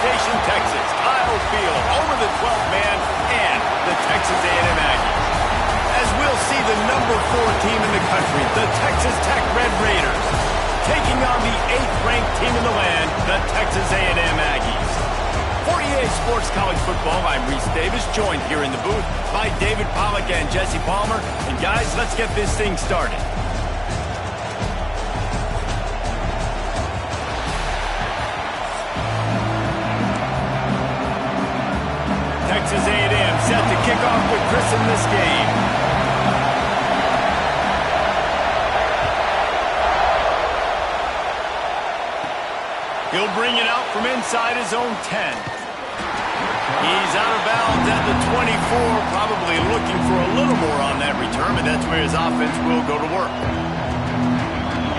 Station, Texas. Kyle Field over the 12th man and the Texas A&M Aggies. As we'll see the number 4 team in the country, the Texas Tech Red Raiders, taking on the 8th-ranked team in the land, the Texas A&M Aggies. For EA Sports College Football, I'm Reese Davis, joined here in the booth by David Pollack and Jesse Palmer. And guys, let's get this thing started. Texas A&M set to kick off with Chris in this game. He'll bring it out from inside his own 10. He's out of bounds at the 24, probably looking for a little more on that return, and that's where his offense will go to work.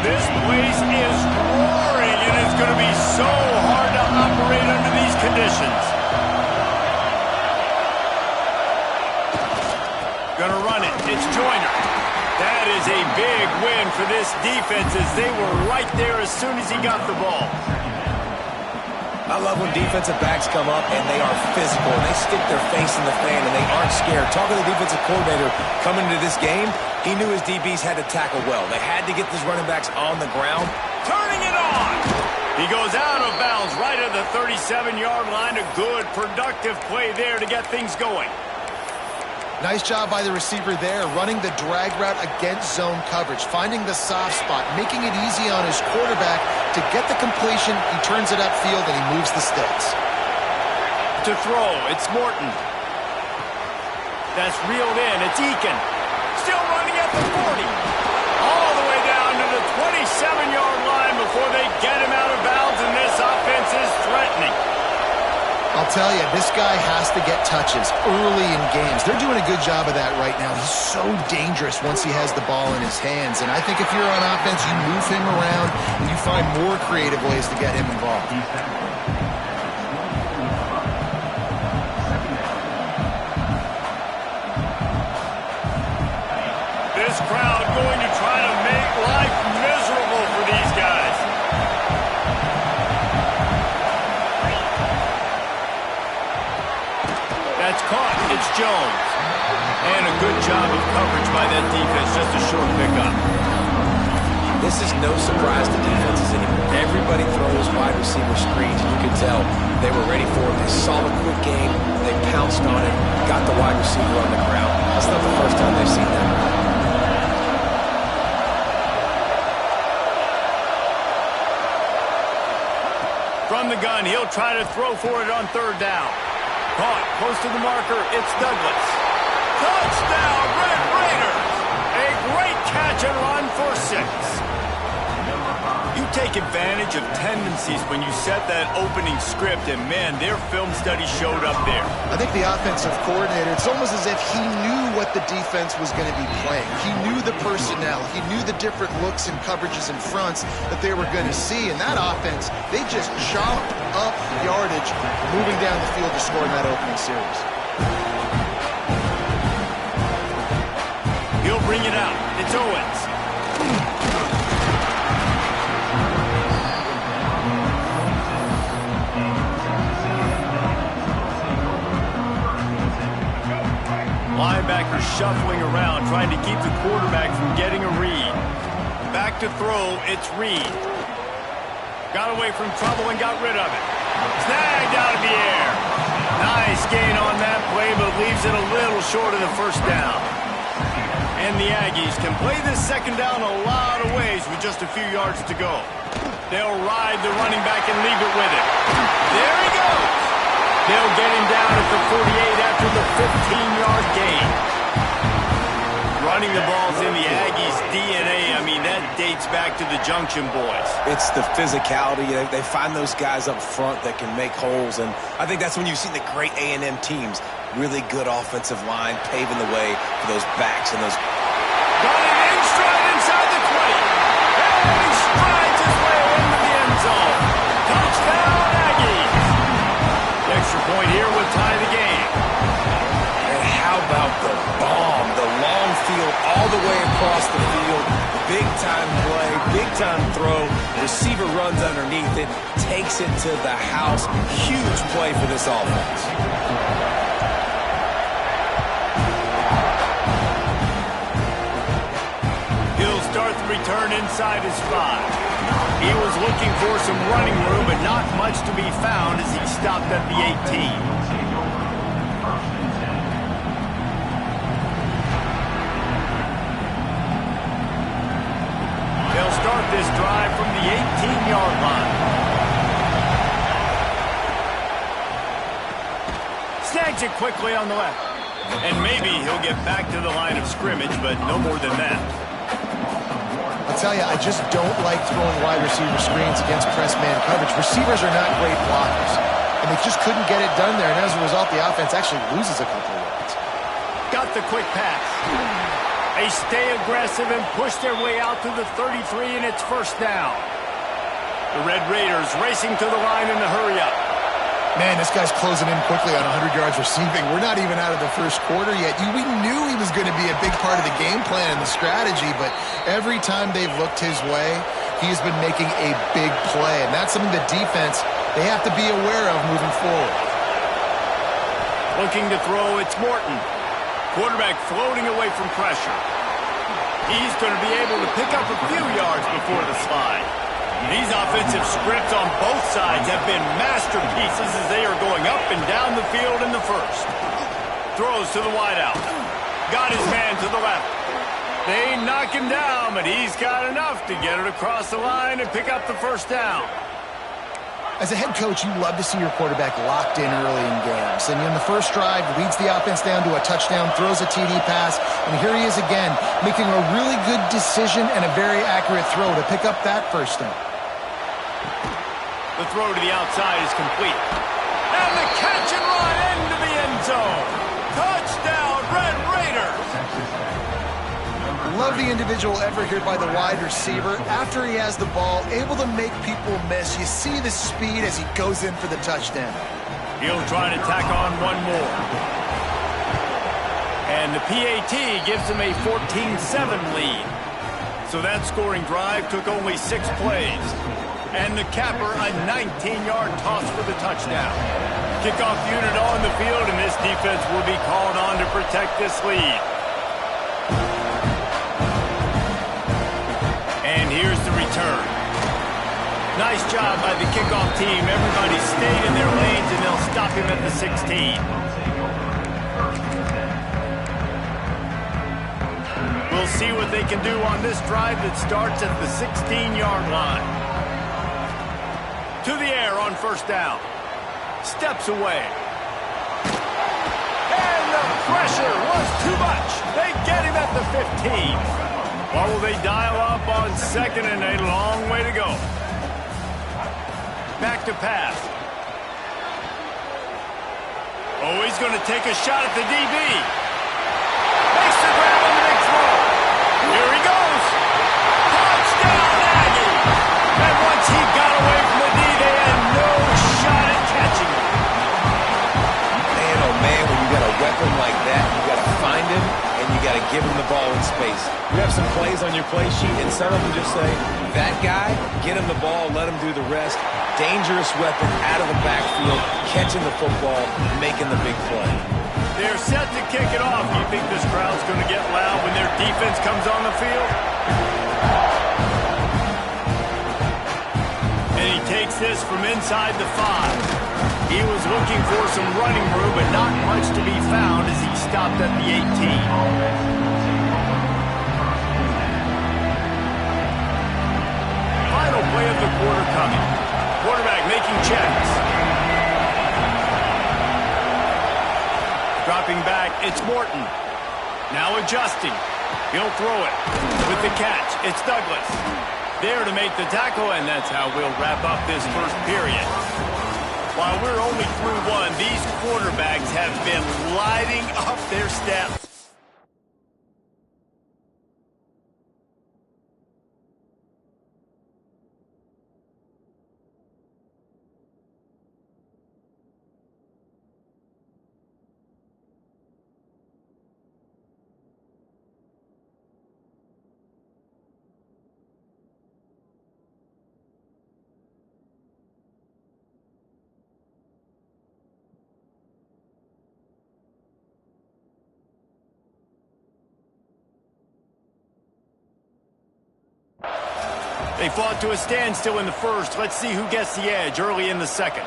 This place is roaring, and it's going to be so hard to operate under these conditions. Going to run it. It's Joyner. That is a big win for this defense as they were right there as soon as he got the ball. I love when defensive backs come up and they are physical. And they stick their face in the fan and they aren't scared. Talking to the defensive coordinator coming into this game, he knew his DBs had to tackle well. They had to get these running backs on the ground. Turning it on. He goes out of bounds right at the 37-yard line. A good, productive play there to get things going. Nice job by the receiver there, running the drag route against zone coverage, finding the soft spot, making it easy on his quarterback to get the completion. He turns it upfield and he moves the sticks. To throw, it's Morton. That's reeled in. It's Eakin. Still running at the 40. All the way down to the 27-yard line before they get him out of bounds, and this offense is threatening. I'll tell you, this guy has to get touches early in games. They're doing a good job of that right now. He's so dangerous once he has the ball in his hands. And I think if you're on offense, you move him around and you find more creative ways to get him involved. This crowd going to try to make life miserable for these guys. That's caught. It's Jones. And a good job of coverage by that defense. Just a short pickup. This is no surprise to defenses anymore. Everybody throws wide receiver screens, and you can tell they were ready for it. They saw the quick game. They pounced on it, got the wide receiver on the ground. That's not the first time they've seen that. From the gun, he'll try to throw for it on 3rd down. Caught close to the marker. It's Douglas. Touchdown, Red Raiders! A great catch and run for 6. You take advantage of tendencies when you set that opening script, and man, their film study showed up there. I think the offensive coordinator, it's almost as if he knew what the defense was going to be playing. He knew the personnel. He knew the different looks and coverages and fronts that they were going to see. And that offense, they just chopped up yardage moving down the field to score in that opening series. He'll bring it out. It's Owens. Linebacker shuffling around, trying to keep the quarterback from getting a read. Back to throw, it's Reed. Got away from trouble and got rid of it. Snagged out of the air. Nice gain on that play, but leaves it a little short of the 1st down. And the Aggies can play this 2nd down a lot of ways with just a few yards to go. They'll ride the running back and leave it with him. There he goes. They'll get him down at the 48 after the 15-yard gain. Running the ball's in the Aggies' DNA. I mean, that dates back to the Junction Boys. It's the physicality. They find those guys up front that can make holes, and I think that's when you see the great A&M teams. Really good offensive line paving the way for those backs and those. Got it in stride inside the 20. And he strides his way into the end zone. Touchdown, Aggies. The extra point here would tie the game. And how about the bomb? The long field all the way across the field. Big-time play, big-time throw. Receiver runs underneath it, takes it to the house. Huge play for this offense. He'll start the return inside his 5. He was looking for some running room, but not much to be found as he stopped at the 18. They'll start this drive from the 18-yard line. Snags it quickly on the left. And maybe he'll get back to the line of scrimmage, but no more than that. I'll tell you, I just don't like throwing wide receiver screens against press man coverage. Receivers are not great blockers, and they just couldn't get it done there, and as a result, the offense actually loses a couple of yards. Got the quick pass. They stay aggressive and push their way out to the 33, and it's first down. The Red Raiders racing to the line in the hurry-up. Man, this guy's closing in quickly on 100 yards receiving. We're not even out of the first quarter yet. We knew he was going to be a big part of the game plan and the strategy, but every time they've looked his way, he's been making a big play, and that's something the defense, they have to be aware of moving forward. Looking to throw, it's Morton. Quarterback floating away from pressure. He's going to be able to pick up a few yards before the slide. These offensive scripts on both sides have been masterpieces as they are going up and down the field in the first. Throws to the wideout. Got his man to the left. They knock him down, but he's got enough to get it across the line and pick up the first down. As a head coach, you love to see your quarterback locked in early in games. And in the first drive, leads the offense down to a touchdown, throws a TD pass, and here he is again, making a really good decision and a very accurate throw to pick up that first down. The throw to the outside is complete. And the catch and run into the end zone. Touchdown, Red Raiders! Love the individual effort here by the wide receiver. After he has the ball, able to make people miss. You see the speed as he goes in for the touchdown. He'll try to tack on one more. And the PAT gives him a 14-7 lead. So that scoring drive took only 6 plays. And the capper, a 19-yard toss for the touchdown. Kickoff unit on the field, and this defense will be called on to protect this lead. And here's the return. Nice job by the kickoff team. Everybody stayed in their lanes, and they'll stop him at the 16. We'll see what they can do on this drive that starts at the 16-yard line. To the air on first down. Steps away. And the pressure was too much. They get him at the 15. Or will they dial up on second and a long way to go? Back to pass. Oh, he's going to take a shot at the DB. Makes the grab on the big throw. Here he goes. Touchdown, Aggie. And once he got away from the D, they had no shot at catching him. Man, oh man, when you got a weapon like that, you got to find him and you got to give him the ball in space. You have some plays on your play sheet, and some of them just say, that guy, get him the ball, let him do the rest. Dangerous weapon out of the backfield, catching the football, making the big play. They're set to kick it off. You think this crowd's going to get loud when their defense comes on the field? And he takes this from inside the 5. He was looking for some running room, but not much to be found as he stopped at the 18. Final play of the quarter coming. Quarterback making checks. Dropping back, it's Morton. Now adjusting. He'll throw it. With the catch, it's Douglas. There to make the tackle, and that's how we'll wrap up this first period. While we're only through one, these quarterbacks have been lighting up their steps. They fought to a standstill in the first. Let's see who gets the edge early in the second.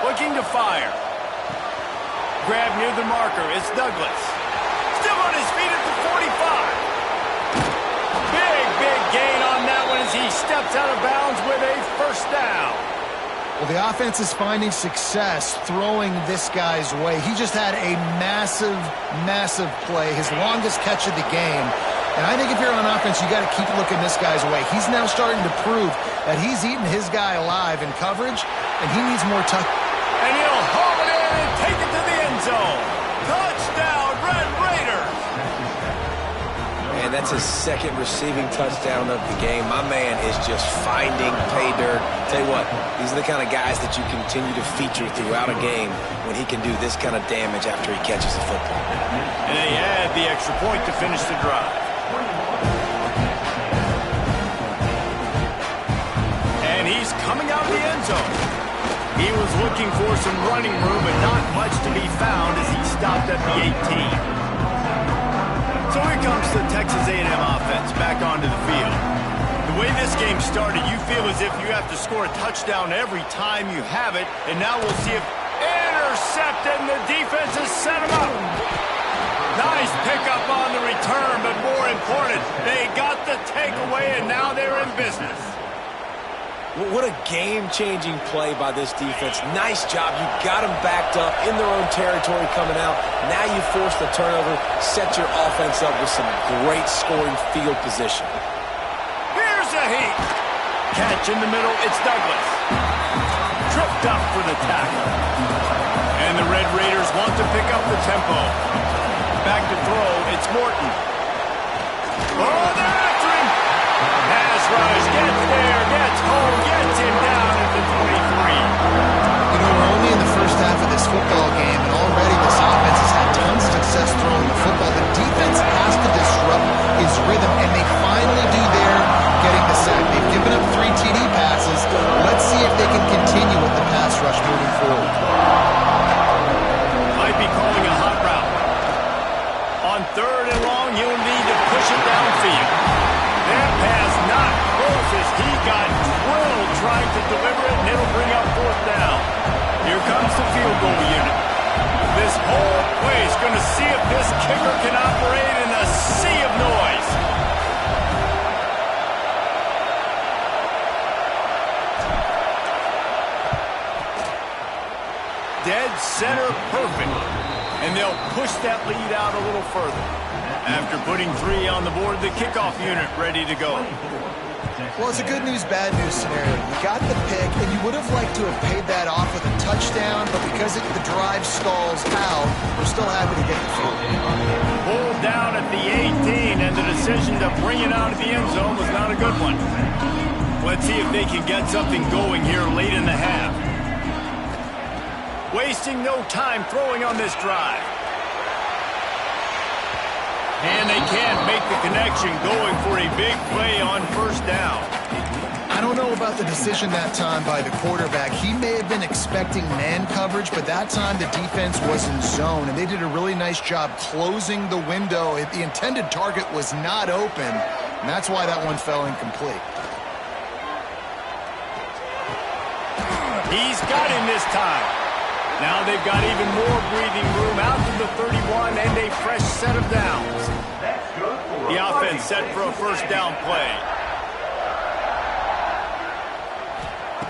Looking to fire. Grab near the marker. It's Douglas. Still on his feet at the 45. Big gain on that one as he steps out of bounds with a first down. Well, the offense is finding success throwing this guy's way. He just had a massive play, his longest catch of the game. And I think if you're on offense, you got to keep looking this guy's way. He's now starting to prove that he's eating his guy alive in coverage, and he needs more touch. And he'll haul it in and take it to the end zone. Touchdown, Red Raiders. And that's his second receiving touchdown of the game. My man is just finding pay dirt. Tell you what, these are the kind of guys that you continue to feature throughout a game when he can do this kind of damage after he catches the football. And they add the extra point to finish the drive. And he's coming out of the end zone. He was looking for some running room, but not much to be found as he stopped at the 18. So here comes the Texas A&M offense back onto the field. The way this game started, you feel as if you have to score a touchdown every time you have it, and now we'll see if intercepted, and the defense has set him up. Nice pickup on the return, but more important, they got the takeaway, and now they're in business. What a game-changing play by this defense. Nice job. You got them backed up in their own territory coming out. Now you force the turnover, set your offense up with some great scoring field position. Here's a heat. Catch in the middle. It's Douglas. Tripped up for the tackle. And the Red Raiders want to pick up the tempo. Back to throw. It's Morton. Oh, they're after him. Pass rush. Gets there. Gets home. Gets him down at the 23. You know, we're only in the first half of this football game, and already this offense has had tons of success throwing the football. The defense has to disrupt his rhythm, and they finally do there, getting the sack. They've given up 3 TD passes. Let's see if they can continue with the pass rush moving forward. Might be calling a hot route. On 3rd and long, he'll need to push it downfield. That pass not close as he got drilled trying to deliver it, and it'll bring up 4th down. Here comes the field goal unit. This whole place going to see if this kicker can operate in a sea of noise. Dead center perfect. And they'll push that lead out a little further. After putting 3 on the board, the kickoff unit ready to go. Well, it's a good news, bad news scenario. You got the pick, and you would have liked to have paid that off with a touchdown, but because the drive stalls out, we're still happy to get the field. Pulled down at the 18, and the decision to bring it out of the end zone was not a good one. Let's see if they can get something going here late in the half. Wasting no time throwing on this drive. And they can't make the connection, going for a big play on 1st down. I don't know about the decision that time by the quarterback. He may have been expecting man coverage, but that time the defense was in zone, and they did a really nice job closing the window. The intended target was not open, and that's why that one fell incomplete. He's got him this time. Now they've got even more breathing room out to the 31 and a fresh set of downs. The offense set for a 1st down play.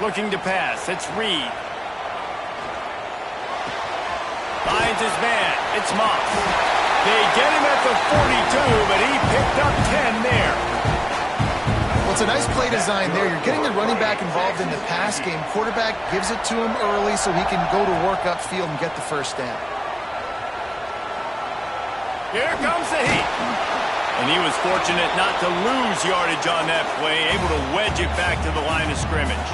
Looking to pass. It's Reed. Finds his man. It's Moss. They get him at the 42, but he picked up 10 there. Well, it's a nice play design there. You're getting the running back involved in the pass game. Quarterback gives it to him early so he can go to work upfield and get the 1st down. Here comes the heat. And he was fortunate not to lose yardage on that play, able to wedge it back to the line of scrimmage.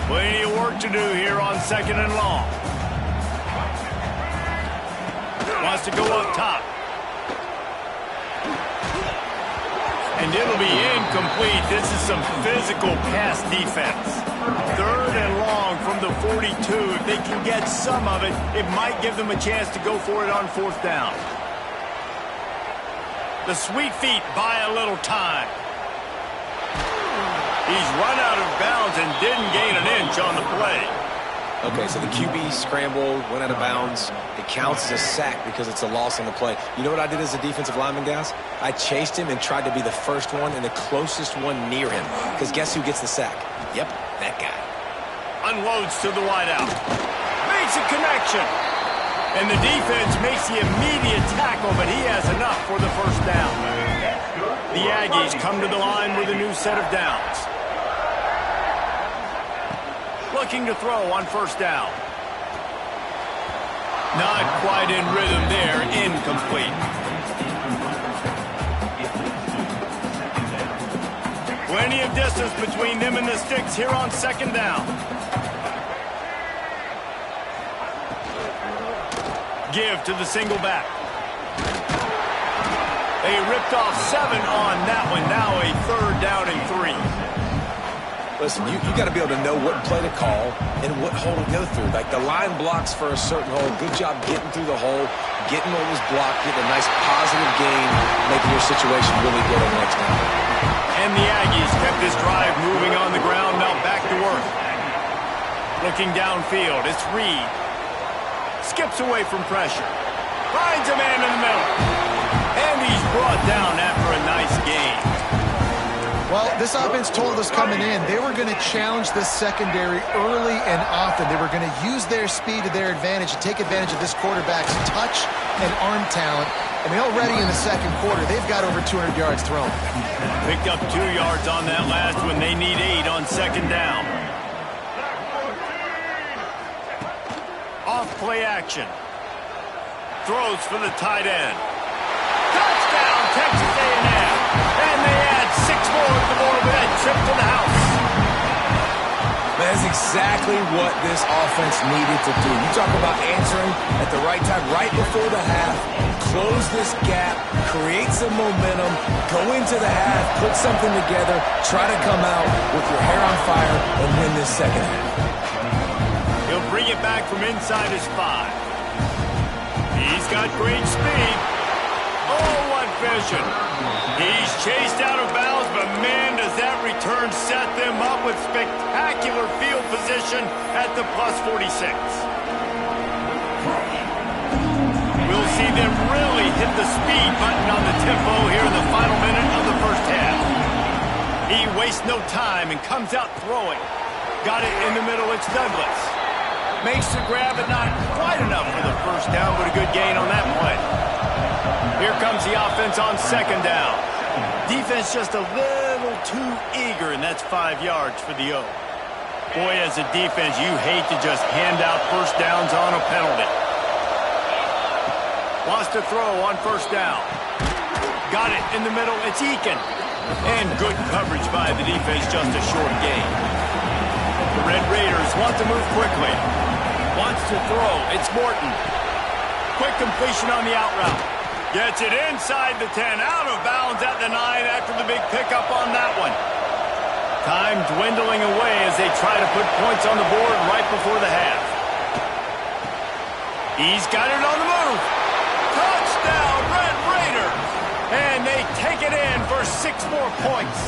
Plenty of work to do here on 2nd and long. Wants to go up top. And it'll be incomplete. This is some physical pass defense. 3rd and long. 42. If they can get some of it, it might give them a chance to go for it on fourth down. The sweet feet buy a little time. He's run out of bounds and didn't gain an inch on the play. Okay, so the QB scrambled, went out of bounds. It counts as a sack because it's a loss on the play. You know what I did as a defensive lineman, guys? I chased him and tried to be the first one and the closest one near him. Because guess who gets the sack? Yep, that guy. Unloads to the wideout. Makes a connection. And the defense makes the immediate tackle, but he has enough for the first down. The Aggies come to the line with a new set of downs. Looking to throw on first down. Not quite in rhythm there. Incomplete. Plenty of distance between them and the sticks here on second down. Give to the single back. They ripped off 7 on that one. Now a third down and 3. Listen, you got to be able to know what play to call and what hole to go through. Like the line blocks for a certain hole. Good job getting through the hole, getting what was blocked, getting a nice positive gain, making your situation really good on the next down. And the Aggies kept this drive moving on the ground. Now back to work. Looking downfield, it's Reed. Skips away from pressure. Finds a man in the middle. And he's brought down after a nice gain. Well, this offense told us coming in they were going to challenge this secondary early and often. They were going to use their speed to their advantage and take advantage of this quarterback's touch and arm talent. I mean, already in the second quarter, they've got over 200 yards thrown. Picked up 2 yards on that last one. They need 8 on second down. Off play action. Throws for the tight end. Touchdown, Texas A&M. And they add 6 more to the board with that trip to the house. That's exactly what this offense needed to do. You talk about answering at the right time, right before the half, close this gap, create some momentum, go into the half, put something together, try to come out with your hair on fire and win this second half. He'll bring it back from inside his 5. He's got great speed. Oh, what vision. He's chased out of bounds, but man, does that return set them up with spectacular field position at the +46. We'll see them really hit the speed button on the tempo here in the final minute of the first half. He wastes no time and comes out throwing. Got it in the middle, it's Douglas. Makes the grab, but not quite enough for the first down, but a good gain on that play. Here comes the offense on second down. Defense just a little too eager, and that's 5 yards for the O. Boy, as a defense, you hate to just hand out first downs on a penalty. Wants to throw on first down. Got it in the middle, it's Eakin. And good coverage by the defense, just a short gain. The Red Raiders want to move quickly. Wants to throw, it's Morton. Quick completion on the out route. Gets it inside the 10, out of bounds at the 9 after the big pickup on that one. Time dwindling away as they try to put points on the board right before the half. He's got it on the move. Touchdown, Red Raiders! And they take it in for 6 more points.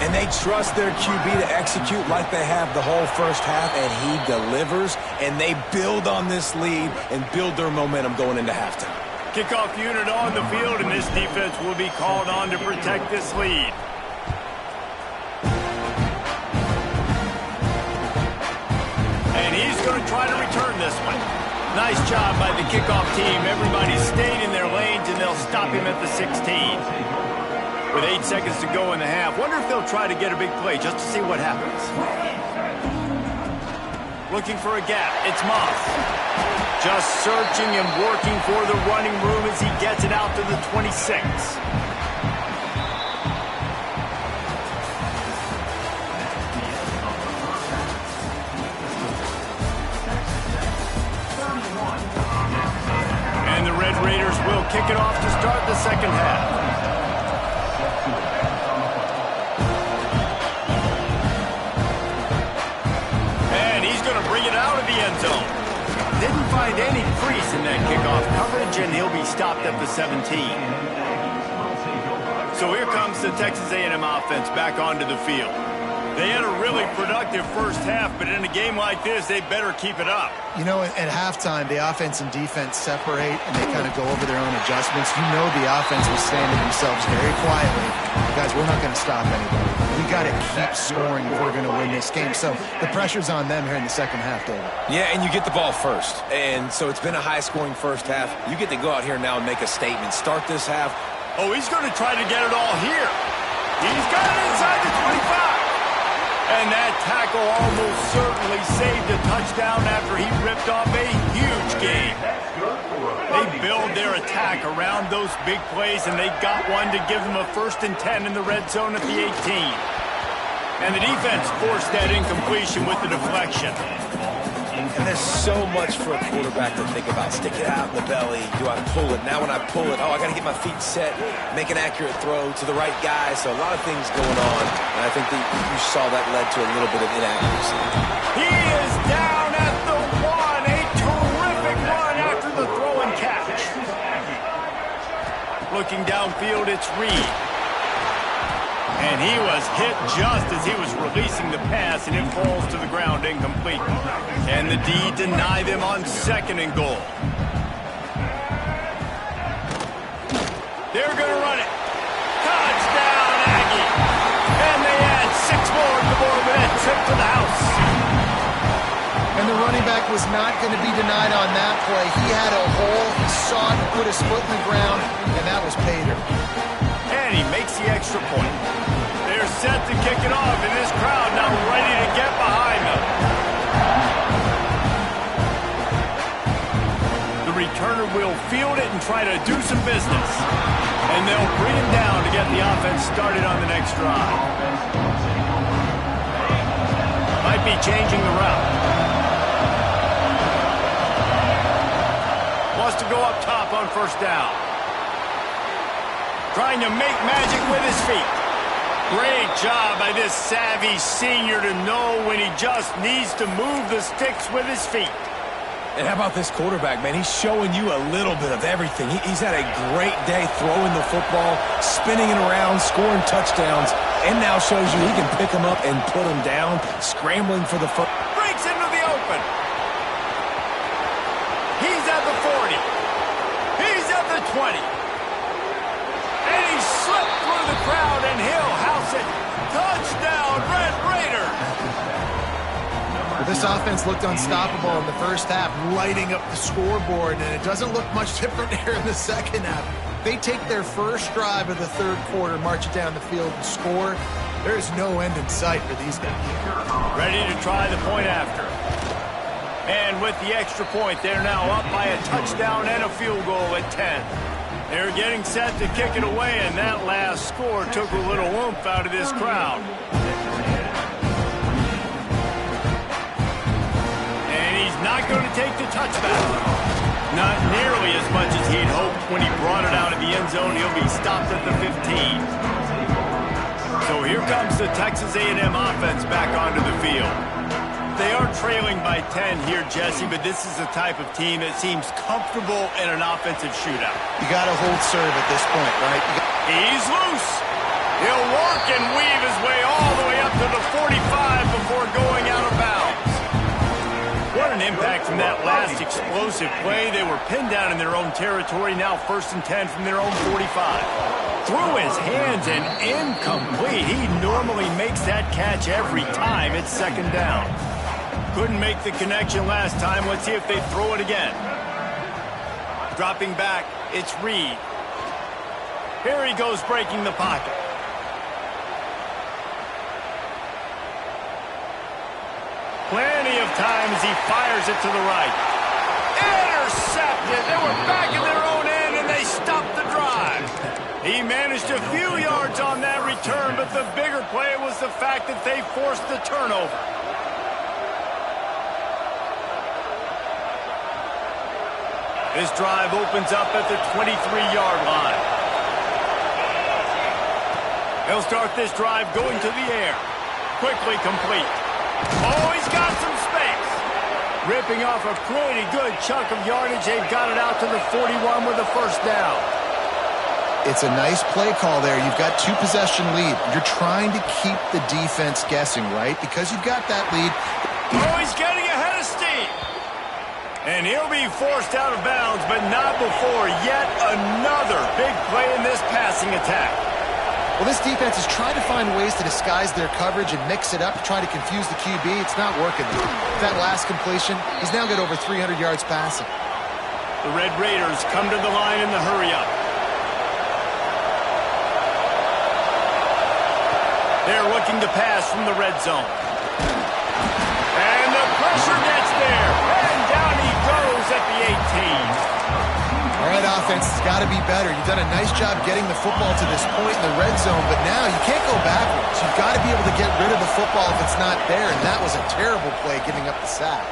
And they trust their QB to execute like they have the whole first half, and he delivers, and they build on this lead and build their momentum going into halftime. Kickoff unit on the field, and this defense will be called on to protect this lead. And he's going to try to return this one. Nice job by the kickoff team. Everybody stayed in their lanes, and they'll stop him at the 16. With 8 seconds to go in the half, wonder if they'll try to get a big play just to see what happens. Looking for a gap, it's Moss. Just searching and working for the running room as he gets it out to the 26. And the Red Raiders will kick it off to start the second half. bring it out of the end zone. Didn't find any crease in that kickoff coverage, and he'll be stopped at the 17. So here comes the Texas A&M offense back onto the field. They had a really productive first half, but in a game like this, they better keep it up. You know, at halftime, the offense and defense separate, and they kind of go over their own adjustments. You know the offense was standing themselves very quietly. Guys, we're not going to stop anybody. We got to keep scoring if we're going to win this game. So the pressure's on them here in the second half, David. Yeah, and you get the ball first. And so it's been a high-scoring first half. You get to go out here now and make a statement. Start this half. Oh, he's going to try to get it all here. He's got it inside the 25. And that tackle almost certainly saved a touchdown after he ripped off a huge gain. They build their attack around those big plays, and they got one to give them a 1st and 10 in the red zone at the 18. And the defense forced that incompletion with the deflection. And there's so much for a quarterback to think about. Stick it out in the belly. Do I pull it? Now when I pull it, I got to get my feet set, make an accurate throw to the right guy. So a lot of things going on. And I think that you saw that led to a little bit of inaccuracy. He is down at the 1. A terrific run after the throw and catch. Looking downfield, it's Reed. And he was hit just as he was releasing the pass, and it falls to the ground incomplete. And the D deny them on 2nd and goal. They're going to run it. Touchdown, Aggie. And they add 6 more to the board with that trip to the house. And the running back was not going to be denied on that play. He had a hole. He saw it and put his foot in the ground, and that was Pater. And he makes the extra point. They're set to kick it off, and this crowd now ready to get behind them. The returner will field it and try to do some business. And they'll bring him down to get the offense started on the next drive. Might be changing the route. Wants to go up top on 1st down. Trying to make magic with his feet. Great job by this savvy senior to know when he just needs to move the sticks with his feet. And how about this quarterback, man? He's showing you a little bit of everything. He's had a great day throwing the football, spinning it around, scoring touchdowns, and now shows you he can pick them up and put them down, scrambling for the foot. Breaks into the open. He's at the 40. He's at the 20. And he slipped through the crowd, and he'll house it. Touchdown, Red Raiders. This offense looked unstoppable in the first half, lighting up the scoreboard, and it doesn't look much different here in the second half. They take their first drive of the 3rd quarter, march it down the field, and score. There is no end in sight for these guys. Ready to try the point after. And with the extra point, they're now up by a touchdown and a field goal at 10. They're getting set to kick it away, and that last score took a little oomph out of this crowd. And he's not going to take the touchback. Not nearly as much as he'd hoped when he brought it out of the end zone. He'll be stopped at the 15. So here comes the Texas A&M offense back onto the field. They are trailing by 10 here, Jesse, but this is the type of team that seems comfortable in an offensive shootout. You got to hold serve at this point, right? He's loose. He'll work and weave his way all the way up to the 45 before going out of bounds. What an impact from that last explosive play. They were pinned down in their own territory, now 1st and 10 from their own 45. Through his hands and incomplete. He normally makes that catch every time. It's 2nd down. Couldn't make the connection last time. Let's see if they throw it again. Dropping back, it's Reed. Here he goes breaking the pocket. Plenty of time as he fires it to the right. Intercepted. They were back in their own end, and they stopped the drive. He managed a few yards on that return, but the bigger play was the fact that they forced the turnover. This drive opens up at the 23-yard line. He'll start this drive going to the air. Quickly complete. Oh, he's got some space. ripping off a pretty good chunk of yardage. They've got it out to the 41 with a first down. It's a nice play call there. You've got 2-possession lead. You're trying to keep the defense guessing, right? Because you've got that lead. Oh, he's getting ahead of steam. And he'll be forced out of bounds, but not before yet another big play in this passing attack. Well, this defense is trying to find ways to disguise their coverage and mix it up to try to confuse the QB. It's not working. That last completion, he's now got over 300 yards passing. The Red Raiders come to the line in the hurry-up. They're looking to pass from the red zone. And the pressure gets there. And down he goes at the 18. All right, offense, it's got to be better. You've done a nice job getting the football to this point in the red zone, but now you can't go backwards. You've got to be able to get rid of the football if it's not there, and that was a terrible play giving up the sack.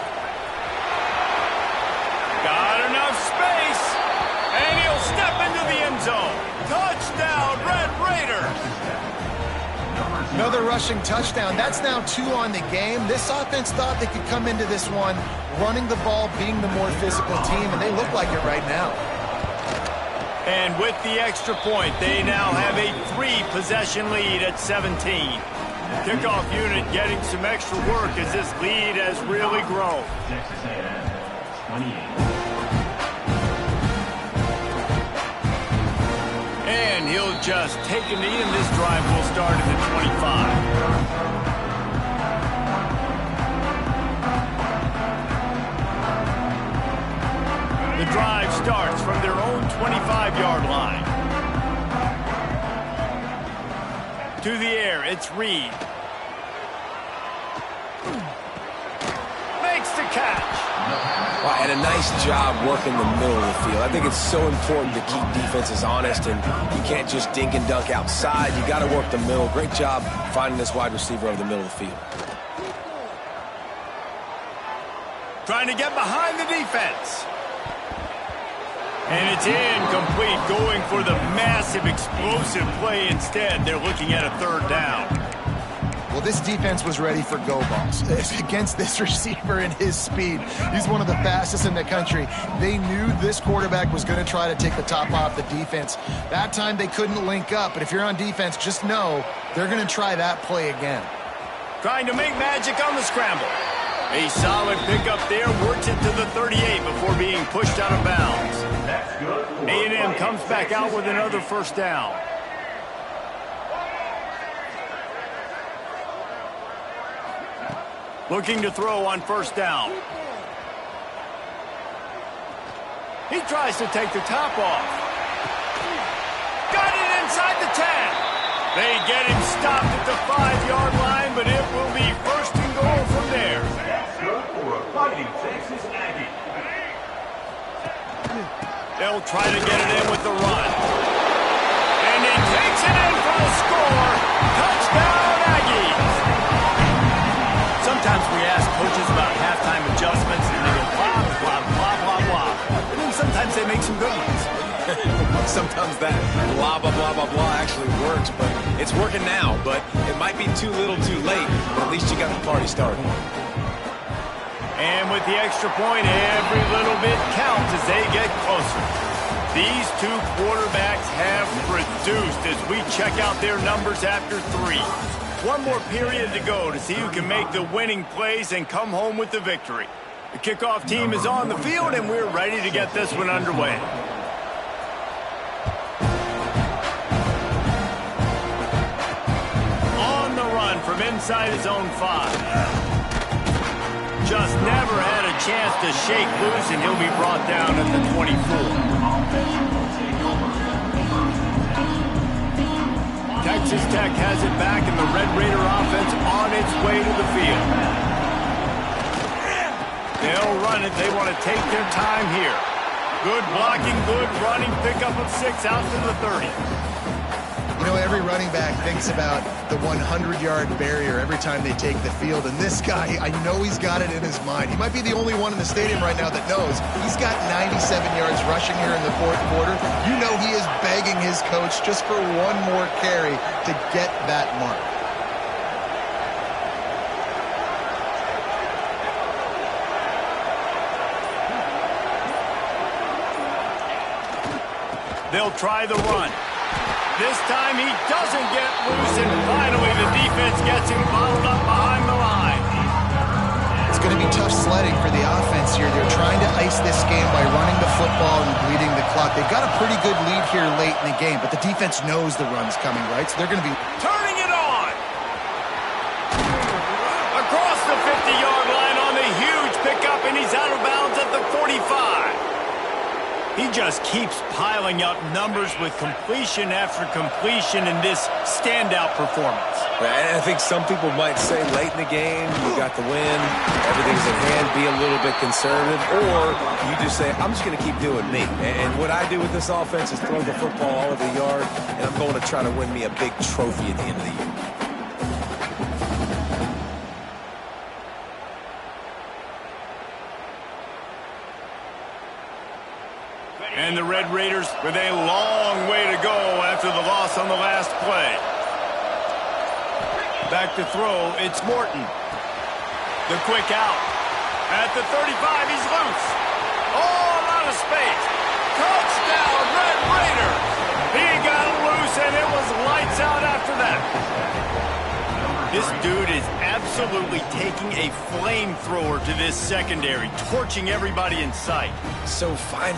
Got enough space, and he'll step into the end zone. Touchdown, Red Raiders! Another rushing touchdown. That's now 2 on the game. This offense thought they could come into this one running the ball, being the more physical team, and they look like it right now. And with the extra point, they now have a 3-possession lead at 17. Kickoff unit getting some extra work as this lead has really grown. Texas A&M, 28. And he'll just take a knee, and this drive will start at the 25. The drive starts from their own 25-yard line. To the air, it's Reed. Makes the catch. Well, and a nice job working the middle of the field. I think it's so important to keep defenses honest, and you can't just dink and dunk outside. You got to work the middle. Great job finding this wide receiver over the middle of the field. Trying to get behind the defense. And it's incomplete, going for the massive explosive play instead. They're looking at a third down. Well, this defense was ready for go balls. Against this receiver and his speed, he's one of the fastest in the country. They knew this quarterback was going to try to take the top off the defense. That time they couldn't link up, but if you're on defense, just know they're going to try that play again. Trying to make magic on the scramble. A solid pickup there, works it to the 38 before being pushed out of bounds. A&M comes back out with another first down. Looking to throw on first down. He tries to take the top off. Got it inside the 10. They get him stopped at the 5-yard line, but it will be first and goal from there. That's good for a Fighting Texas Aggie. They'll try to get it in with the run. And he takes it in for the score. Touchdown, Aggies. Sometimes we ask coaches about halftime adjustments, and they go blah, blah, blah, blah, blah. And then sometimes they make some good ones. Sometimes that blah, blah, blah, blah, blah actually works, but it's working now. But it might be too little too late, but at least you got the party started. And with the extra point, every little bit counts as they get closer. These two quarterbacks have produced as we check out their numbers after 3. One more period to go to see who can make the winning plays and come home with the victory. The kickoff team is on the field, and we're ready to get this one underway. On the run from inside his own 5. Just never had a chance to shake loose, and he'll be brought down at the 24. Texas Tech has it back, and the Red Raider offense on its way to the field. They'll run it. They want to take their time here. Good blocking, good running, pickup of 6 out to the 30. You know, every running back thinks about the 100-yard barrier every time they take the field, and this guy, I know he's got it in his mind. He might be the only one in the stadium right now that knows he's got 97 yards rushing here in the 4th quarter. You know he is begging his coach just for one more carry to get that mark. They'll try the run. This time he doesn't get loose, and finally the defense gets him bottled up behind the line. It's going to be tough sledding for the offense here. They're trying to ice this game by running the football and bleeding the clock. They've got a pretty good lead here late in the game, but the defense knows the run's coming, right? So they're going to be Turning it on! Across the 50-yard line on the huge pickup, and he's out of bounds at the 45. He just keeps piling up numbers with completion after completion in this standout performance. And I think some people might say late in the game, you got the win, everything's at hand, be a little bit conservative, or you just say, I'm just going to keep doing me. And what I do with this offense is throw the football all over the yard, and I'm going to try to win me a big trophy at the end of the year. And the Red Raiders with a long way to go after the loss on the last play. Back to throw, it's Morton. The quick out. At the 35, he's loose. All out of space. Touchdown, Red Raiders! He got loose, and it was lights out after that. This dude is absolutely taking a flamethrower to this secondary, torching everybody in sight. So fine.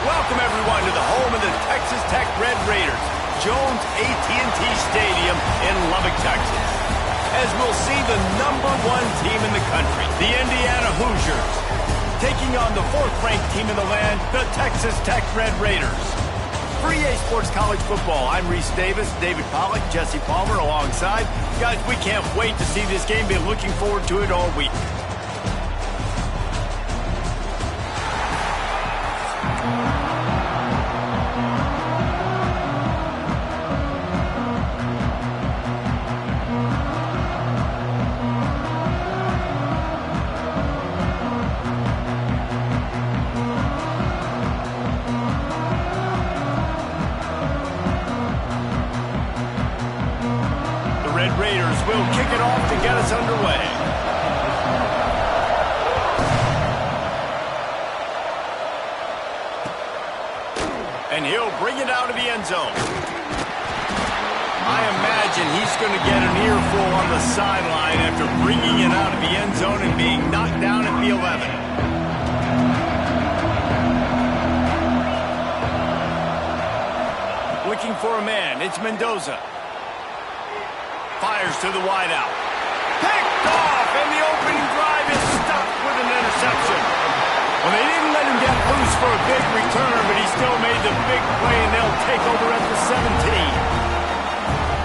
Welcome, everyone, to the home of the Texas Tech Red Raiders, Jones AT&T Stadium in Lubbock, Texas. As we'll see the #1 team in the country, the Indiana Hoosiers, taking on the 4th-ranked team in the land, the Texas Tech Red Raiders. For EA Sports College Football, I'm Reese Davis, David Pollack, Jesse Palmer alongside. Guys, we can't wait to see this game. Been looking forward to it all week. Raiders will kick it off to get us underway. And he'll bring it out of the end zone. I imagine he's going to get an earful on the sideline after bringing it out of the end zone and being knocked down at the 11. Looking for a man, it's Mendoza. Fires to the wideout. Picked off, and the opening drive is stopped with an interception. Well, they didn't let him get loose for a big return, but he still made the big play, and they'll take over at the 17.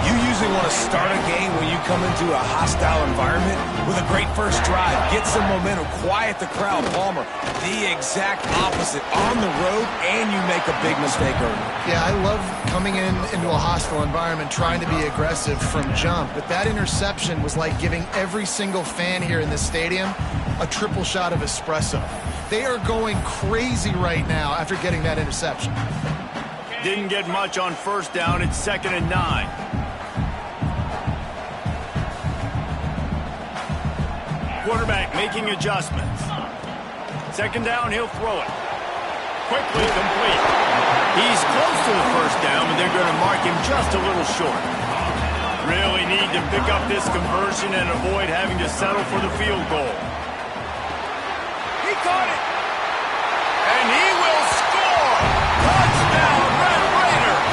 You usually want to start a game when you come into a hostile environment with a great first drive, get some momentum, quiet the crowd. Palmer, the exact opposite. On the road, and you make a big mistake early. Yeah, I love coming into a hostile environment, trying to be aggressive from jump. But that interception was like giving every single fan here in this stadium a triple shot of espresso. They are going crazy right now after getting that interception. Didn't get much on first down. It's 2nd and 9. Quarterback making adjustments. Second down, he'll throw it. Quickly complete. He's close to the first down, but they're going to mark him just a little short. Really need to pick up this conversion and avoid having to settle for the field goal. He caught it. And he will score. Touchdown, Red Raiders.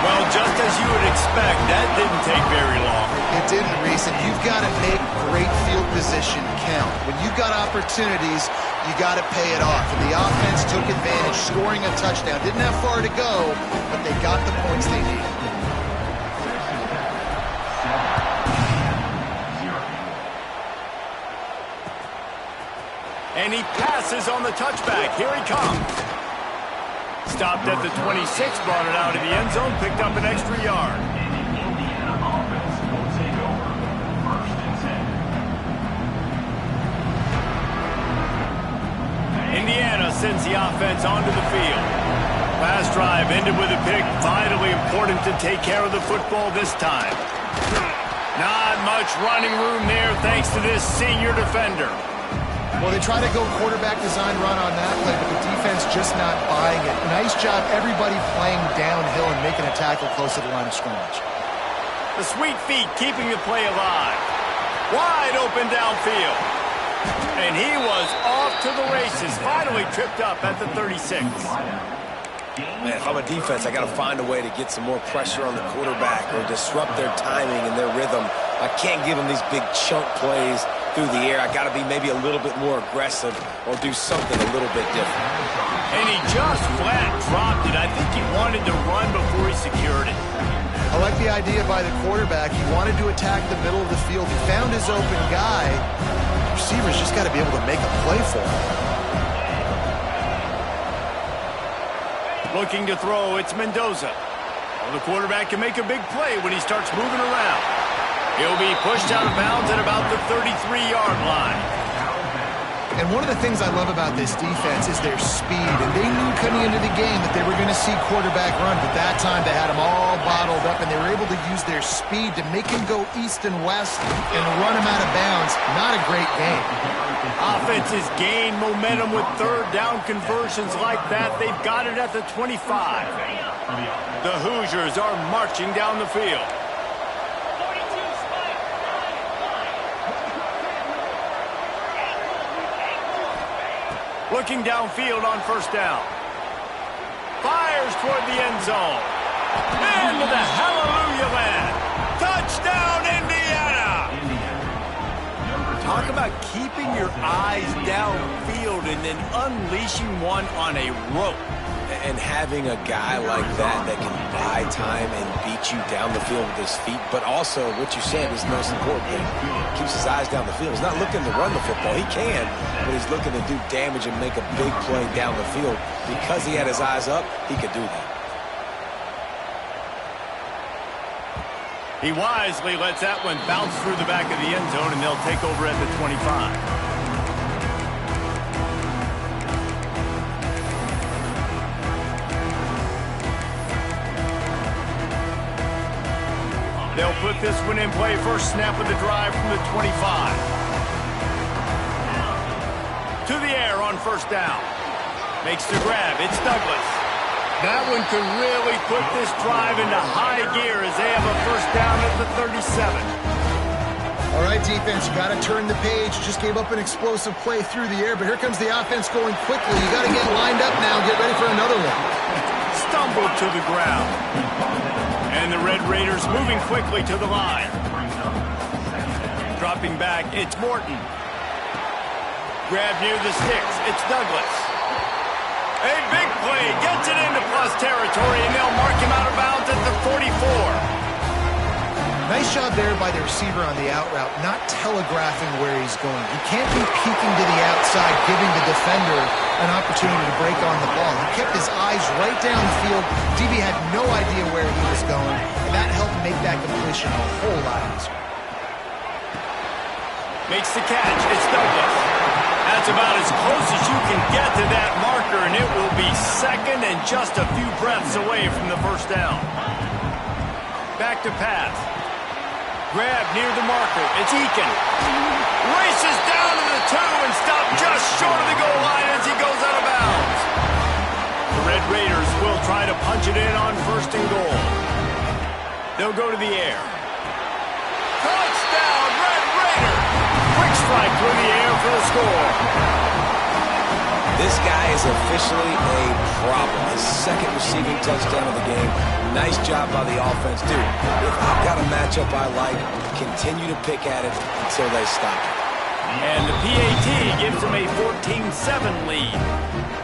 Well, just as you would expect, that didn't take very long. It didn't, Reese, and you've got to make great field position count. When you've got opportunities, you got to pay it off. And the offense took advantage, scoring a touchdown. Didn't have far to go, but they got the points they needed. And he passes on the touchback. Here he comes. Stopped at the 26, brought it out of the end zone, picked up an extra yard. Indiana offense will take over 1st and 10. Indiana sends the offense onto the field. Last drive ended with a pick. Vitally important to take care of the football this time. Not much running room there thanks to this senior defender. Well, they try to go quarterback design run on that play, but the defense just not buying it. Nice job, everybody playing downhill and making a tackle close to the line of scrimmage. The sweet feet keeping the play alive. Wide open downfield. And he was off to the races. Finally tripped up at the 36. Man, if I'm a defense, I got to find a way to get some more pressure on the quarterback or disrupt their timing and their rhythm. I can't give them these big chunk plays through the air. I got to be maybe a little bit more aggressive or do something a little bit different. And he just flat dropped it. I think he wanted to run before he secured it. I like the idea by the quarterback. He wanted to attack the middle of the field. He found his open guy. The receivers just got to be able to make a play for him. Looking to throw, it's Mendoza. Well, the quarterback can make a big play when he starts moving around. He'll be pushed out of bounds at about the 33-yard line. And one of the things I love about this defense is their speed. And they knew coming into the game that they were going to see quarterback run. But that time they had him all bottled up, and they were able to use their speed to make him go east and west and run him out of bounds. Not a great game. Offenses gain momentum with third down conversions like that. They've got it at the 25. The Hoosiers are marching down the field. Looking downfield on first down. Fires toward the end zone. Into the hallelujah land. Touchdown, Indiana! Talk about keeping your eyes downfield and then unleashing one on a rope. And having a guy like that that can buy time and beat you down the field with his feet, but also what you said is the most important thing. Keeps his eyes down the field. He's not looking to run the football. He can, but he's looking to do damage and make a big play down the field. Because he had his eyes up, he could do that. He wisely lets that one bounce through the back of the end zone, and they'll take over at the 25. They'll put this one in play. First snap of the drive from the 25. To the air on first down. Makes the grab. It's Douglas. That one could really put this drive into high gear as they have a first down at the 37. All right, defense, you got to turn the page. Just gave up an explosive play through the air, but here comes the offense going quickly. You got to get lined up now. Get ready for another one. Stumbled to the ground. And the Red Raiders moving quickly to the line. Dropping back, it's Morton. Grab near the sticks, it's Douglas. A big play, gets it into plus territory, and they'll mark him out of bounds at the 44. Nice job there by the receiver on the out route, not telegraphing where he's going. He can't be peeking to the outside, giving the defender an opportunity to break on the ball. He kept his eyes right downfield. DB had no idea where he was going, and that helped make that completion a whole lot easier. Makes the catch. It's Douglas. That's about as close as you can get to that marker, and it will be second and just a few breaths away from the first down. Back to pass. Grab near the marker. It's Eakin. Races down to the 2 and stopped just short of the goal line as he goes out of bounds. The Red Raiders will try to punch it in on 1st and goal. They'll go to the air. Touchdown, Red Raider! Quick strike through the air for the score. This guy is officially a problem. His 2nd receiving touchdown of the game. Nice job by the offense. Dude, if I've got a matchup I like, continue to pick at it until they stop it. And the PAT gives them a 14-7 lead.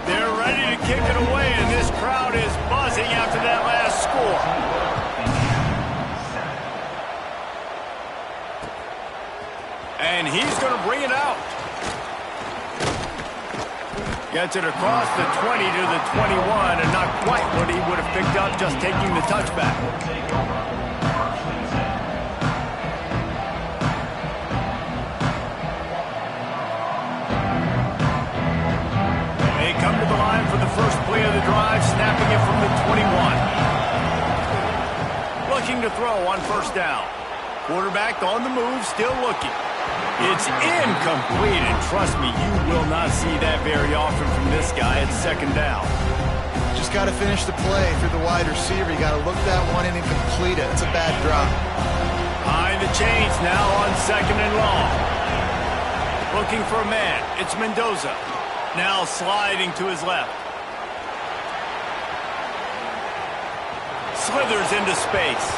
They're ready to kick it away, and this crowd is buzzing after that last score. And he's going to bring it out. Gets it across the 20 to the 21, and not quite what he would have picked up just taking the touchback. They come to the line for the first play of the drive, snapping it from the 21. Looking to throw on 1st down. Quarterback on the move, still looking. It's incomplete, and trust me, you will not see that very often from this guy. It's 2nd down. Just got to finish the play through the wide receiver. You got to look that one in and complete it. It's a bad drop. Behind the chains now on 2nd and long. Looking for a man. It's Mendoza. Now sliding to his left. Slithers into space.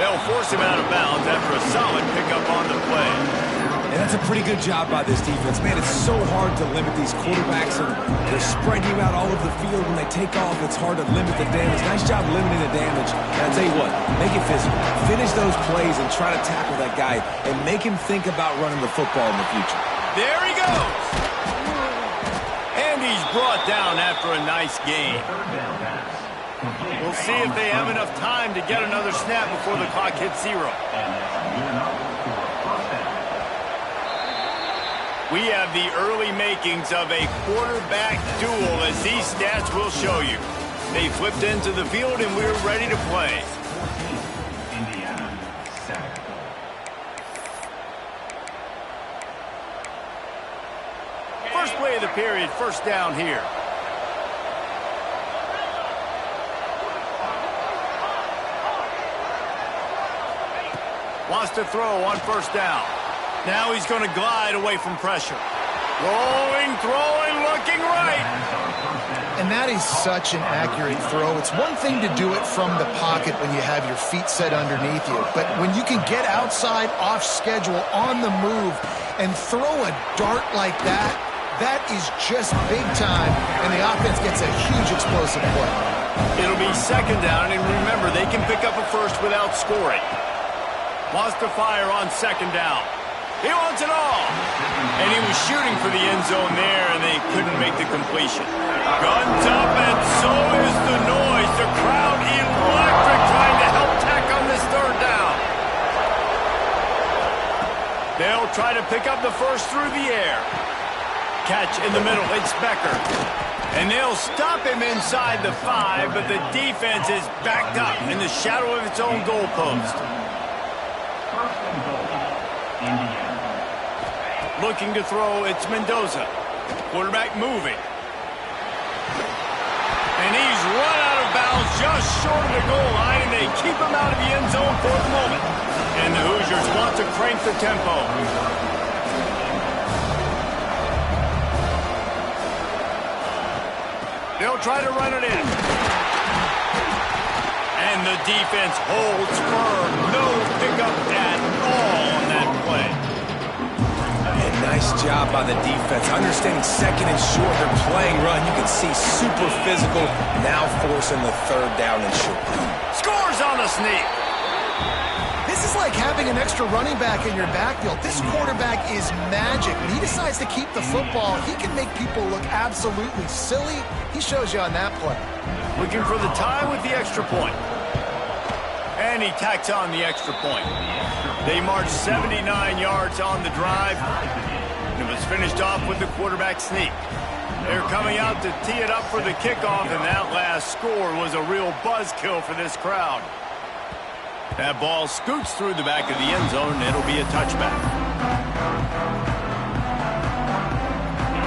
They'll force him out of bounds after a solid pickup on the play. And that's a pretty good job by this defense. Man, it's so hard to limit these quarterbacks, and they're spreading you out all over the field. When they take off, it's hard to limit the damage. Nice job limiting the damage. And I'll tell you what, make it physical. Finish those plays and try to tackle that guy and make him think about running the football in the future. There he goes. And he's brought down after a nice game. We'll see if they have enough time to get another snap before the clock hits 0. We have the early makings of a quarterback duel, as these stats will show you. They flipped into the field, and we're ready to play. Indiana, set. First play of the period, 1st down here. Wants to throw on 1st down. Now he's going to glide away from pressure. Rolling, throwing, looking right. And that is such an accurate throw. It's one thing to do it from the pocket when you have your feet set underneath you, but when you can get outside, off schedule, on the move, and throw a dart like that, that is just big time, and the offense gets a huge explosive play. It'll be 2nd down, and remember, they can pick up a first without scoring. Wants to fire on 2nd down. He wants it all. And he was shooting for the end zone there, and they couldn't make the completion. Guns up, and so is the noise. The crowd electric, trying to help tack on this 3rd down. They'll try to pick up the first through the air. Catch in the middle. It's Becker. And they'll stop him inside the 5, but the defense is backed up in the shadow of its own goalpost. Looking to throw, it's Mendoza. Quarterback moving. And he's run out of bounds just short of the goal line, and they keep him out of the end zone for the moment. And the Hoosiers want to crank the tempo. They'll try to run it in. And the defense holds firm. No pickup at all on that play. And nice job by the defense. Understanding 2nd and short, they're playing run. You can see super physical, now forcing the 3rd down and short. Scores on the sneak. This is like having an extra running back in your backfield. This quarterback is magic. When he decides to keep the football, he can make people look absolutely silly. He shows you on that play. Looking for the tie with the extra point. And he tacks on the extra point. They marched 79 yards on the drive. And it was finished off with the quarterback sneak. They're coming out to tee it up for the kickoff, and that last score was a real buzzkill for this crowd. That ball scoots through the back of the end zone, and it'll be a touchback.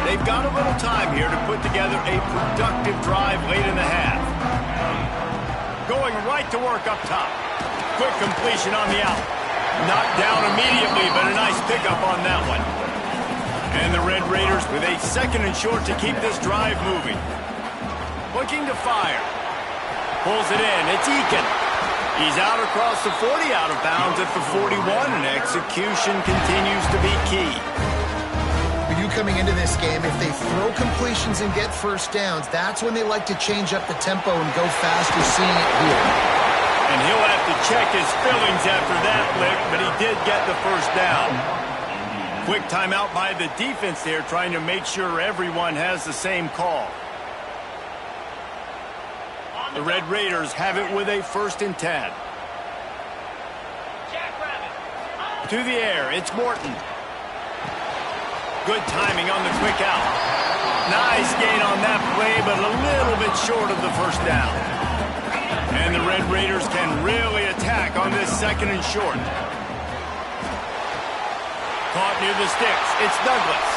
They've got a little time here to put together a productive drive late in the half. Going right to work up top. Quick completion on the out. Knocked down immediately, but a nice pickup on that one. And the Red Raiders with a 2nd and short to keep this drive moving. Looking to fire. Pulls it in. It's Eakin. He's out across the 40, out of bounds at the 41, and execution continues to be key. For you coming into this game, if they throw completions and get first downs, that's when they like to change up the tempo and go fast. You're seeing it here. And he'll have to check his feelings after that lick, but he did get the first down. Quick timeout by the defense there, trying to make sure everyone has the same call. The Red Raiders have it with a 1st and 10. To the air, it's Morton. Good timing on the quick out. Nice gain on that play, but a little bit short of the first down. And the Red Raiders can really attack on this 2nd and short. Caught near the sticks. It's Douglas.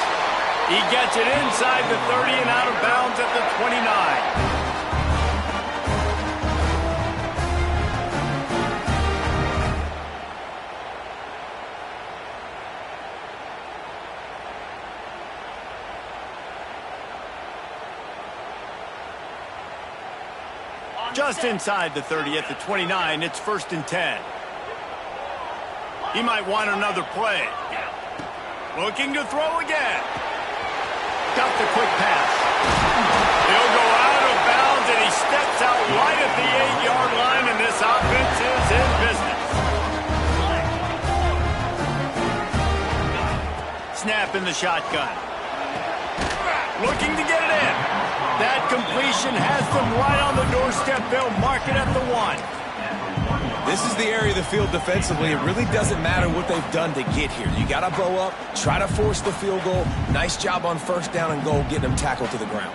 He gets it inside the 30 and out of bounds at the 29. Just inside the 30 at the 29, it's 1st and 10. He might want another play. Looking to throw again. Got the quick pass. He'll go out of bounds, and he steps out right at the 8-yard line, and this offense is in business. Snap in the shotgun. Looking to get it in. That completion has them right on the doorstep. They'll mark it at the 1. This is the area of the field defensively. It really doesn't matter what they've done to get here. You got to bow up, try to force the field goal. Nice job on 1st down and goal, getting them tackled to the ground.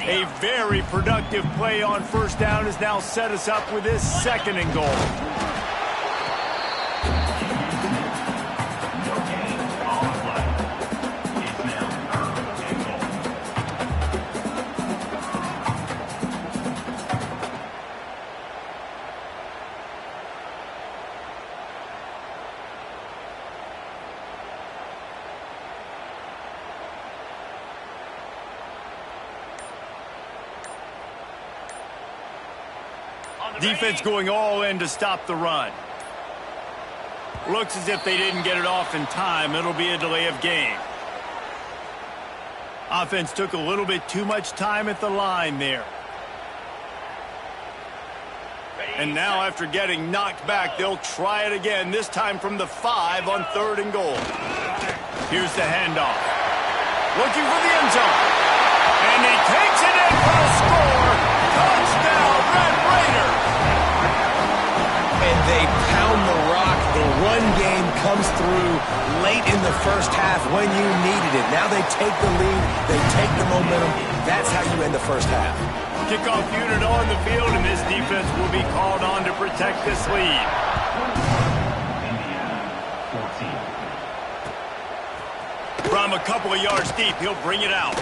A very productive play on 1st down has now set us up with this 2nd and goal. Defense going all in to stop the run. Looks as if they didn't get it off in time. It'll be a delay of game. Offense took a little bit too much time at the line there. And now after getting knocked back, they'll try it again, this time from the 5 on 3rd and goal. Here's the handoff. Looking for the end zone. And he takes it in for the score. Touchdown, Red Raiders. And they pound the rock. The run game comes through late in the 1st half when you needed it. Now they take the lead. They take the momentum. That's how you end the 1st half. Kickoff unit on the field, and this defense will be called on to protect this lead. From a couple of yards deep, he'll bring it out.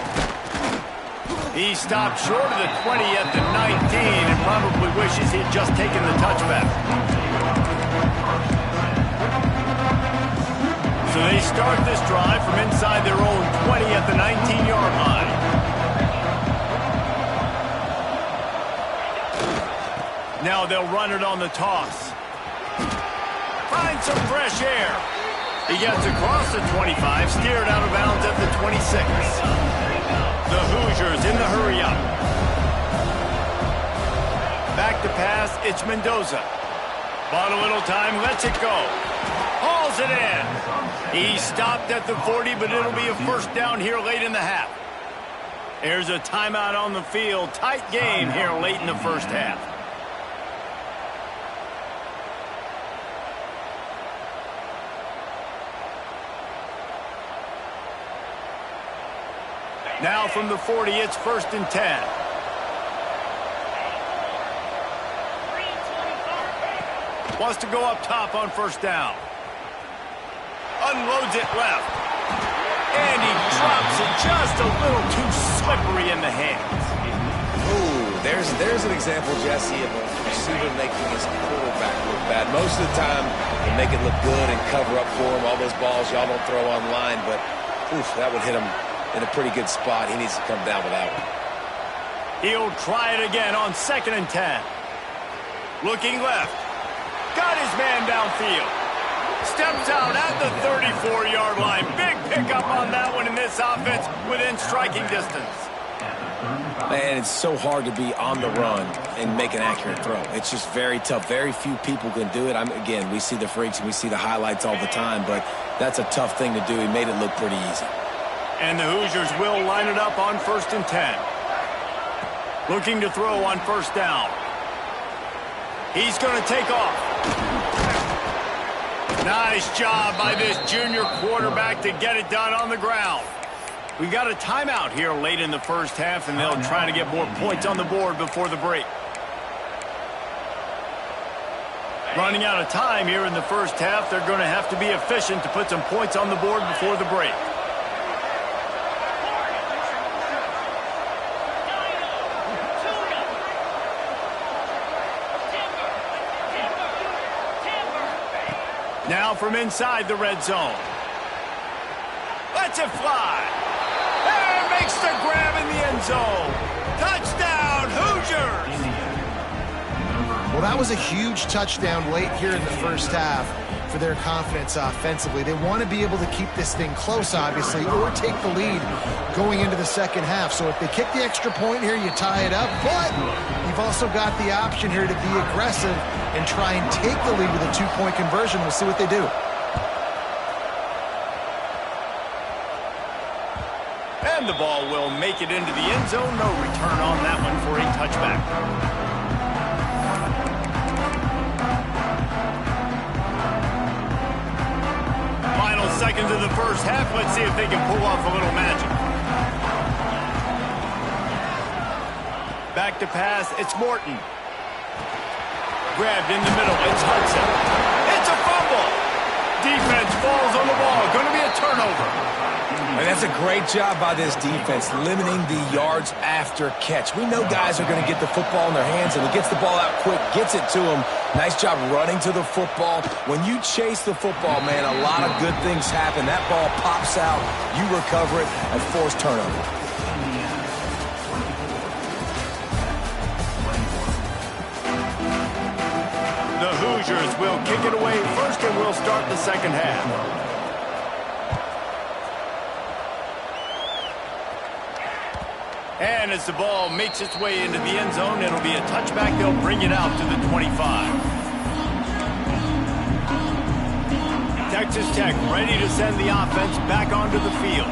He stopped short of the 20 at the 19 and probably wishes he'd just taken the touchback. So they start this drive from inside their own 20 at the 19-yard line. Now they'll run it on the toss. Find some fresh air. He gets across the 25, steered out of bounds at the 26. The Hoosiers in the hurry-up. Back to pass, it's Mendoza. Bought a little time, lets it go. Hauls it in. He stopped at the 40, but it'll be a 1st down here late in the half. There's a timeout on the field. Tight game here late in the 1st half. Now from the 40, it's 1st and 10. Wants to go up top on 1st down. Unloads it left. And he drops it just a little too slippery in the hands. Ooh, there's an example, Jesse, of a receiver making his quarterback look bad. Most of the time, they make it look good and cover up for him. All those balls y'all don't throw online, but oof, that would hit him in a pretty good spot. He needs to come down with that one. He'll try it again on 2nd and 10. Looking left. Got his man downfield. Steps out at the 34-yard line. Big pickup on that one in this offense within striking distance. Man, it's so hard to be on the run and make an accurate throw. It's just very tough. Very few people can do it. Again, we see the freaks and we see the highlights all the time, but that's a tough thing to do. He made it look pretty easy. And the Hoosiers will line it up on 1st and 10. Looking to throw on 1st down. He's going to take off. Nice job by this junior quarterback to get it done on the ground. We got a timeout here late in the 1st half, and they'll try to get more points on the board before the break. Running out of time here in the 1st half, they're going to have to be efficient to put some points on the board before the break. Now from inside the red zone. Lets it fly. And makes the grab in the end zone. Touchdown, Hoosiers! Well, that was a huge touchdown late here in the 1st half for their confidence offensively. They want to be able to keep this thing close, obviously, or take the lead going into the 2nd half. So if they kick the extra point here, you tie it up. But you've also got the option here to be aggressive and try and take the lead with a 2-point conversion. We'll see what they do. And the ball will make it into the end zone. No return on that one for a touchback. Final seconds of the 1st half. Let's see if they can pull off a little magic. Back to pass. It's Morton. Grabbed in the middle. It's Hudson. It's a fumble. Defense falls on the ball. Going to be a turnover. And that's a great job by this defense, limiting the yards after catch. We know guys are going to get the football in their hands, and he gets the ball out quick, gets it to them. Nice job running to the football. When you chase the football, man, a lot of good things happen. That ball pops out, you recover it, and force turnover. The Hoosiers will kick it away first, and we'll start the 2nd half. And as the ball makes its way into the end zone, it'll be a touchback. They'll bring it out to the 25. Texas Tech ready to send the offense back onto the field.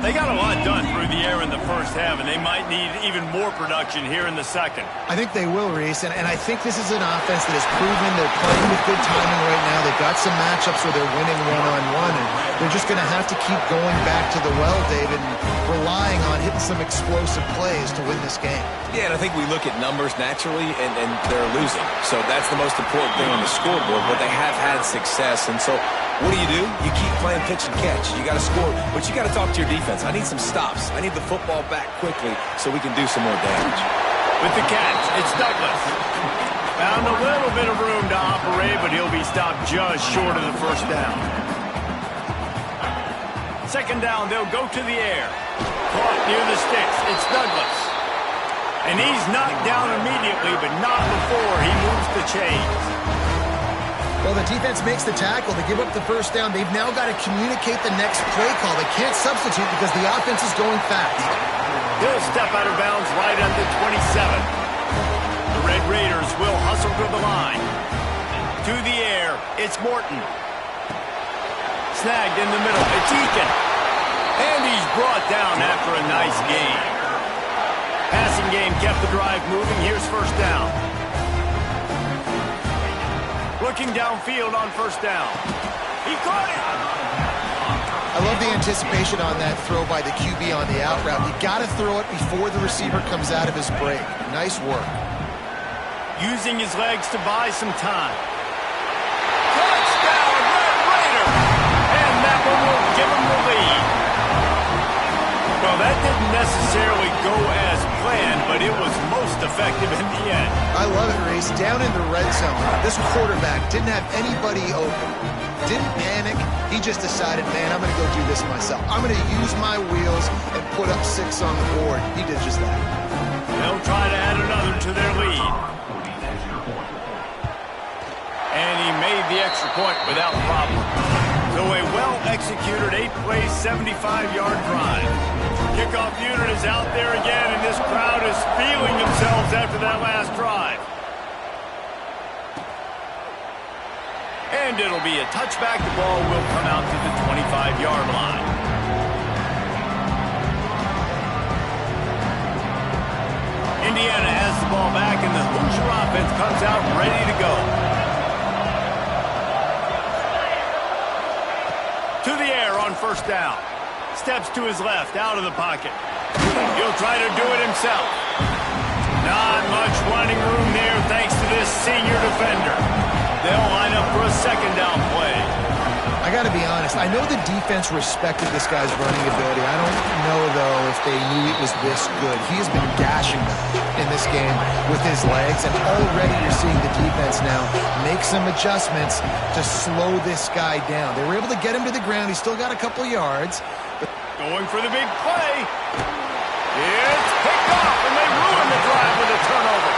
They got a lot done through the air in the 1st half, and they might need even more production here in the 2nd. I think they will, Reese, and I think this is an offense that has proven they're playing with good timing right now. They've got some matchups where they're winning one-on-one, and they're just going to have to keep going back to the well, David, and relying on hitting some explosive plays to win this game. Yeah, and I think we look at numbers naturally, and they're losing. So that's the most important thing on the scoreboard, but they have had success. And so what do? You keep playing pitch and catch. You got to score, but you got to talk to your defense. I need some stops. I need the football back quickly so we can do some more damage. With the catch, it's Douglas. Found a little bit of room to operate, but he'll be stopped just short of the 1st down. 2nd down, they'll go to the air. Caught near the sticks. It's Douglas. And he's knocked down immediately, but not before he moves the chains. Well, the defense makes the tackle. They give up the 1st down. They've now got to communicate the next play call. They can't substitute because the offense is going fast. He'll step out of bounds right at the 27. The Red Raiders will hustle to the line. To the air, it's Morton. Snagged in the middle, it's Eakin. And he's brought down after a nice gain. Passing game kept the drive moving. Here's 1st down. Looking downfield on 1st down. He caught it. I love the anticipation on that throw by the QB on the out route. You got to throw it before the receiver comes out of his break. Nice work. Using his legs to buy some time. Touchdown, Red Raider! And that one will give him the lead. Well, that didn't necessarily go as planned, but it was most effective in the end. I love it, Reese. Down in the red zone, this quarterback didn't have anybody open. Didn't panic. He just decided, man, I'm going to go do this myself. I'm going to use my wheels and put up 6 on the board. He did just that. They'll try to add another to their lead. And he made the extra point without problem. So a well-executed 8-play, 75-yard drive. Kickoff unit is out there again, and this crowd is feeling themselves after that last drive. And it'll be a touchback. The ball will come out to the 25-yard line. Indiana has the ball back, and the Hoosier offense comes out ready to go. To the air on first down. Steps to his left, out of the pocket. He'll try to do it himself. Not much running room there thanks to this senior defender. They'll line up for a second down play. I got to be honest. I know the defense respected this guy's running ability. I don't know, though, if they knew it was this good. He has been gashing them in this game with his legs, and already you're seeing the defense now make some adjustments to slow this guy down. They were able to get him to the ground. He's still got a couple yards. Going for the big play. It's picked off, and they ruin the drive with a turnover.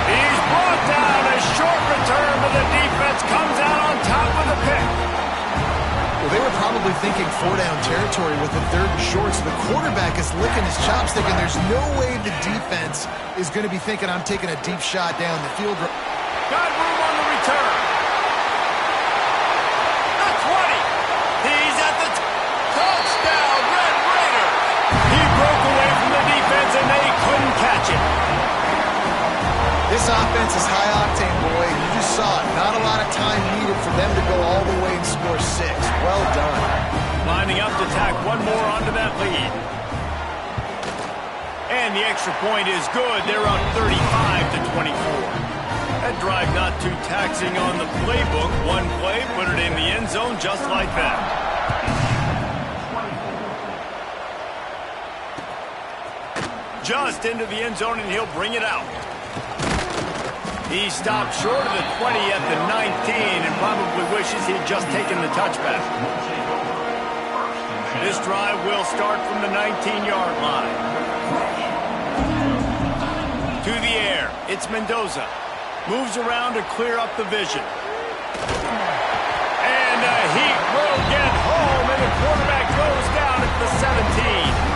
He's brought down. A short return, but the defense comes out on top of the pick. Well, they were probably thinking 4-down territory with the 3rd and short, so the quarterback is licking his chops, thinking there's no way the defense is going to be thinking I'm taking a deep shot down the field. Got room on the return. The 20. He's at the touchdown, Red Raider. He broke away from the defense, and they couldn't catch it. This offense is high octane, boy. You just saw it. Not a lot of time needed for them to go all the way and score 6. Well done. Lining up to tack one more onto that lead. And the extra point is good. They're up 35-24. That drive not too taxing on the playbook. One play, put it in the end zone just like that. Just into the end zone, and he'll bring it out. He stopped short of the 20 at the 19 and probably wishes he'd just taken the touchback. This drive will start from the 19-yard line. To the air, it's Mendoza. Moves around to clear up the vision. And he will get home, and the quarterback goes down at the 17.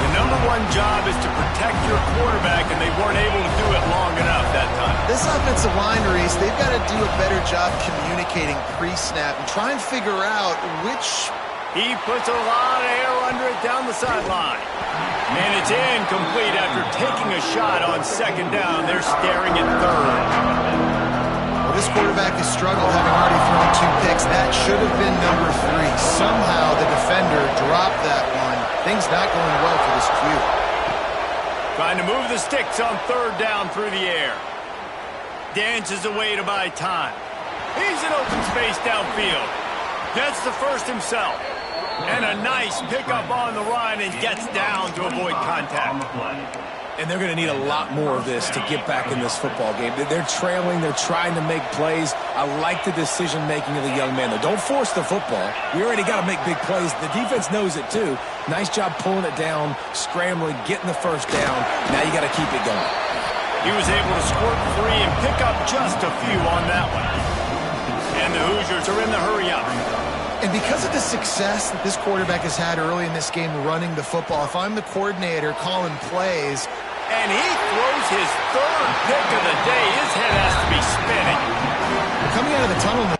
The number one job is to protect your quarterback, and they weren't able to do it long enough that time. This offensive line, Reese, they've got to do a better job communicating pre-snap and try and figure out which... He puts a lot of air under it down the sideline. And it's incomplete after taking a shot on second down. They're staring at third. Well, this quarterback has struggled, having already thrown 2 picks. That should have been number 3. Somehow the defender dropped that one. Things not going well for this Q. Trying to move the sticks on third down through the air. Dances away to buy time. He's in open space downfield. Gets the first himself. And a nice pickup on the run and gets down to avoid contact. And they're going to need a lot more of this to get back in this football game. They're trailing. They're trying to make plays. I like the decision-making of the young man, though. Don't force the football. We already got to make big plays. The defense knows it, too. Nice job pulling it down, scrambling, getting the first down. Now you got to keep it going. He was able to squirt free and pick up just a few on that one. And the Hoosiers are in the hurry-up. And because of the success that this quarterback has had early in this game running the football, if I'm the coordinator calling plays... And he throws his 3rd pick of the day. His head has to be spinning. Coming out of the tunnel...